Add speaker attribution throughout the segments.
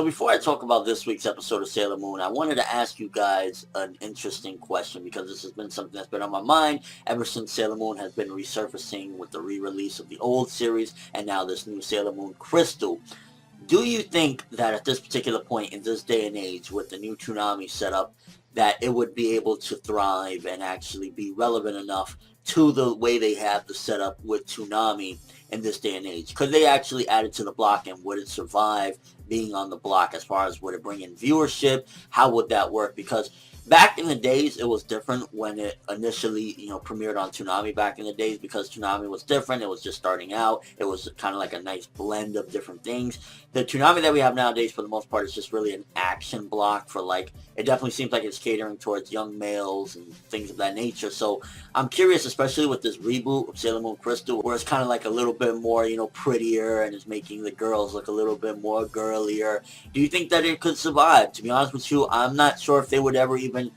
Speaker 1: So before I talk about this week's episode of Sailor Moon, I wanted to ask you guys an interesting question because this has been something that's been on my mind ever since Sailor Moon has been resurfacing with the re-release of the old series and now this new Sailor Moon Crystal. Do you think that at this particular point in this day and age with the new Toonami setup that it would be able to thrive and actually be relevant enough to the way they have the setup with Toonami in this day and age? Could they actually add it to the block, and would it survive being on the block? As far as would it bring in viewership, how would that work? Because back in the days, it was different when it initially, premiered on Toonami back in the days, because Toonami was different. It was just starting out. It was kind of like a nice blend of different things. The Toonami that we have nowadays, for the most part, is just really an action block for, it definitely seems like it's catering towards young males and things of that nature. So I'm curious, especially with this reboot of Sailor Moon Crystal, where it's kind of like a little bit more, prettier and is making the girls look a little bit more girlier. Do you think that it could survive? To be honest with you, I'm not sure if they would ever even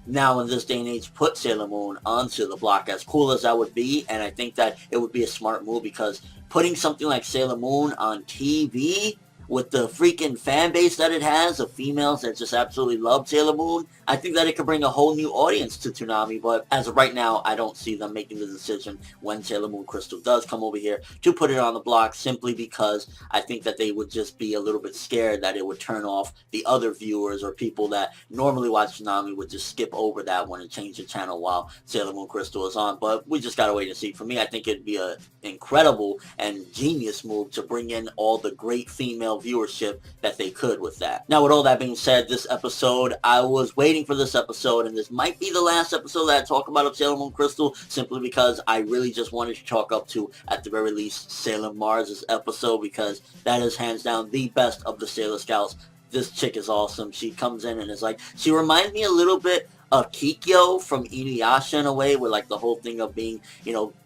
Speaker 1: now in this day and age put Sailor Moon onto the block, as cool as that would be. And I think that it would be a smart move, because putting something like Sailor Moon on TV with the freaking fan base that it has of females that just absolutely love Sailor Moon, I think that it could bring a whole new audience to Toonami. But as of right now, I don't see them making the decision when Sailor Moon Crystal does come over here to put it on the block, simply because I think that they would just be a little bit scared that it would turn off the other viewers, or people that normally watch Toonami would just skip over that one and change the channel while Sailor Moon Crystal is on. But we just gotta wait and see. For me, I think it'd be an incredible and genius move to bring in all the great female viewership that they could with that. Now, with all that being said, this episode, I was waiting for this episode, and this might be the last episode that I talk about of Sailor Moon Crystal, simply because I really just wanted to chalk up to, at the very least, Sailor Mars' episode, because that is hands down the best of the Sailor Scouts. This chick is awesome. She comes in and is like, she reminds me a little bit of Kikyo from Inuyasha in a way, with the whole thing of being,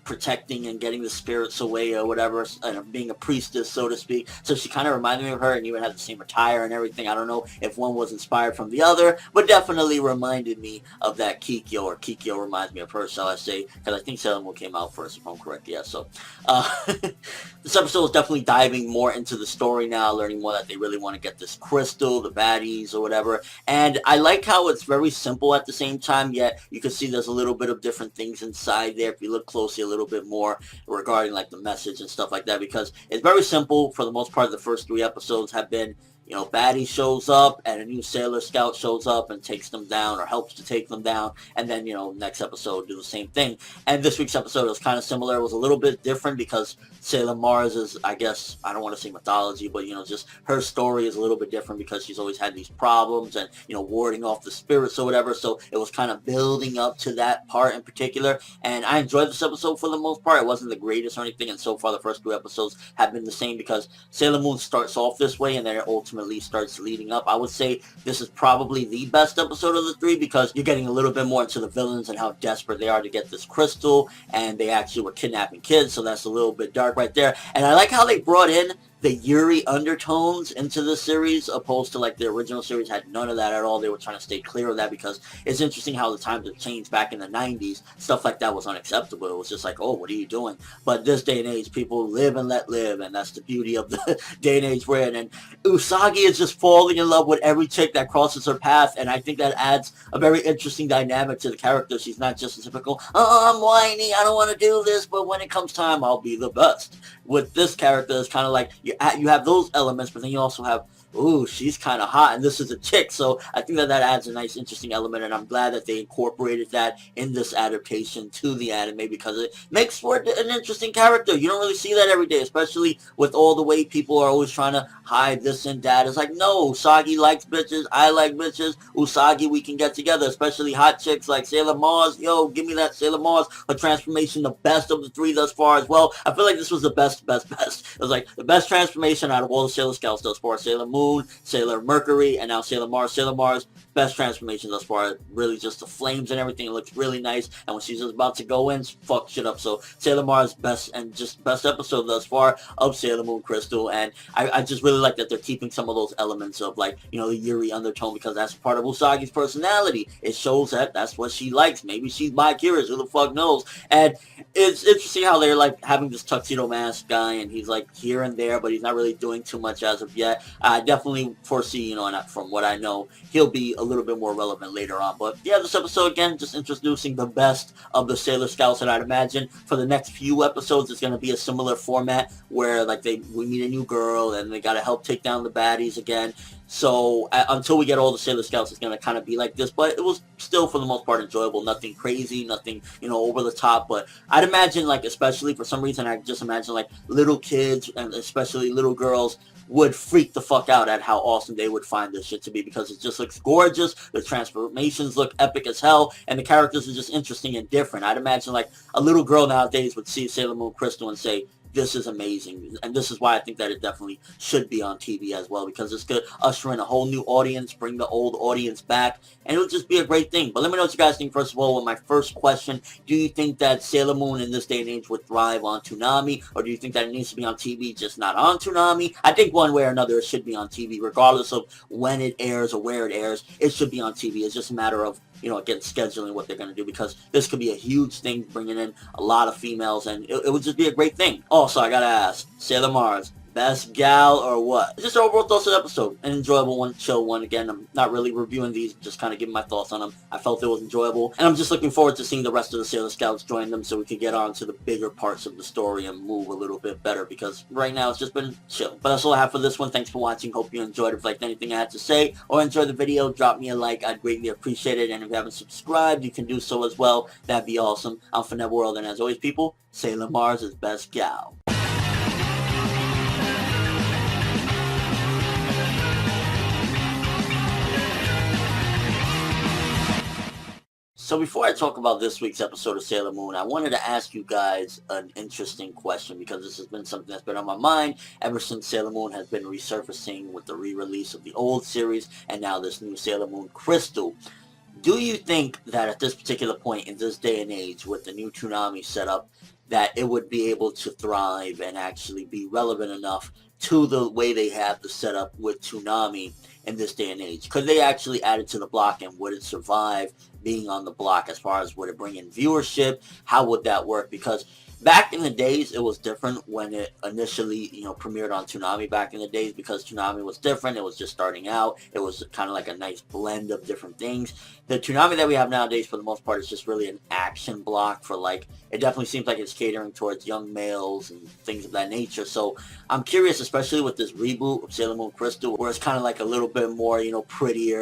Speaker 1: protecting and getting the spirits away or whatever, and being a priestess, so to speak. So she kind of reminded me of her, and even had the same attire and everything. I don't know if one was inspired from the other, but definitely reminded me of that Kikyo, or Kikyo reminds me of her, shall I say, because I think Sailor Moon came out first, if I'm correct. Yeah, so this episode is definitely diving more into the story now, learning more that they really want to get this crystal, the baddies or whatever. And I like how it's very simple at the same time, yet you can see there's a little bit of different things inside there if you look closely a little bit more regarding the message and stuff like that, because it's very simple. For the most part, the first 3 episodes have been, baddie shows up and a new Sailor Scout shows up and takes them down, or helps to take them down, and then, next episode do the same thing. And this week's episode was kind of similar. It was a little bit different because Sailor Mars is, I guess, I don't want to say mythology, but, just her story is a little bit different, because she's always had these problems and, warding off the spirits or whatever. So it was kind of building up to that part in particular. And I enjoyed this episode for the most part. It wasn't the greatest or anything. And so far, the first 2 episodes have been the same, because Sailor Moon starts off this way and then it ultimately starts leading up. I would say this is probably the best episode of the 3, because you're getting a little bit more into the villains and how desperate they are to get this crystal, and they actually were kidnapping kids, so that's a little bit dark right there. And I like how they brought in the Yuri undertones into the series, opposed to the original series had none of that at all. They were trying to stay clear of that, because it's interesting how the times have changed. Back in the 90s, stuff like that was unacceptable. It was just like, oh, what are you doing? But this day and age, people live and let live, and that's the beauty of the day and age we're in. And Usagi is just falling in love with every chick that crosses her path, and I think that adds a very interesting dynamic to the character. She's not just a typical, oh, I'm whiny, I don't want to do this, but when it comes time, I'll be the best. With this character, it's kind of like you have those elements, but then you also have, ooh, she's kind of hot, and this is a chick. So I think that adds a nice, interesting element, and I'm glad that they incorporated that in this adaptation to the anime, because it makes for an interesting character. You don't really see that every day, especially with all the way people are always trying to hide this and that. It's like, no, Usagi likes bitches, I like bitches, Usagi, we can get together, especially hot chicks like Sailor Mars. Yo, give me that Sailor Mars. Her transformation, the best of the 3 thus far as well. I feel like this was the best. It was like the best transformation out of all the Sailor Scouts thus far. Sailor Moon, Sailor Mercury, and now Sailor Mars. Sailor Mars, best transformation thus far. Really just the flames and everything. It looks really nice. And when she's just about to go in, fuck shit up. So Sailor Mars, best episode thus far of Sailor Moon Crystal. And I just really like that they're keeping some of those elements of the Yuri undertone, because that's part of Usagi's personality. It shows that that's what she likes. Maybe she's bi-curious. Who the fuck knows? And it's interesting how they're having this tuxedo mask guy, and he's here and there, but he's not really doing too much as of yet. I definitely foresee, you know, and from what I know, he'll be a little bit more relevant later on. But yeah, this episode, again, just introducing the best of the Sailor Scouts, and I'd imagine for the next few episodes, it's going to be a similar format where, like, we meet a new girl, and they got to help take down the baddies again. So until we get all the Sailor Scouts, it's going to kind of be like this. But it was still, for the most part, enjoyable. Nothing crazy, nothing, you know, over the top. But I'd imagine, like, especially for some reason, I just imagine, like, little kids and especially little girls would freak the fuck out at how awesome they would find this shit to be, because it just looks gorgeous, the transformations look epic as hell, and the characters are just interesting and different. I'd imagine, like, a little girl nowadays would see Sailor Moon Crystal and say, this is amazing, and this is why I think that it definitely should be on TV as well, because it's going to usher in a whole new audience, bring the old audience back, and it'll just be a great thing. But let me know what you guys think, first of all, with my first question. Do you think that Sailor Moon in this day and age would thrive on Toonami, or do you think that it needs to be on TV, just not on Toonami? I think one way or another it should be on TV, regardless of when it airs or where it airs. It should be on TV. It's just a matter of, you know, again, scheduling what they're going to do, because this could be a huge thing, bringing in a lot of females, and it would just be a great thing. Also, I gotta ask, Sailor Mars, best gal or what? Just overall thoughts of the episode. An enjoyable one, chill one. Again, I'm not really reviewing these, just kind of giving my thoughts on them. I felt it was enjoyable, and I'm just looking forward to seeing the rest of the Sailor Scouts join them so we can get on to the bigger parts of the story and move a little bit better, because right now it's just been chill. But that's all I have for this one. Thanks for watching. Hope you enjoyed it. If you liked anything I had to say or enjoyed the video, drop me a like. I'd greatly appreciate it. And if you haven't subscribed, you can do so as well. That'd be awesome. I'm from that world, and as always, people, Sailor Mars is best gal. So before I talk about this week's episode of Sailor Moon, I wanted to ask you guys an interesting question, because this has been something that's been on my mind ever since Sailor Moon has been resurfacing with the re-release of the old series and now this new Sailor Moon Crystal. Do you think that at this particular point in this day and age with the new Toonami setup, that it would be able to thrive and actually be relevant enough to the way they have the setup with Toonami in this day and age? Could they actually add it to the block, and would it survive being on the block? As far as, would it bring in viewership? How would that work? Because back in the days, it was different when it initially, you know, premiered on Toonami back in the days, because Toonami was different. It was just starting out. It was kind of like a nice blend of different things. The Toonami that we have nowadays, for the most part, is just really an action block for, like, it definitely seems like it's catering towards young males and things of that nature. So I'm curious, especially with this reboot of Sailor Moon Crystal, where it's kind of like a little bit more, you know, prettier.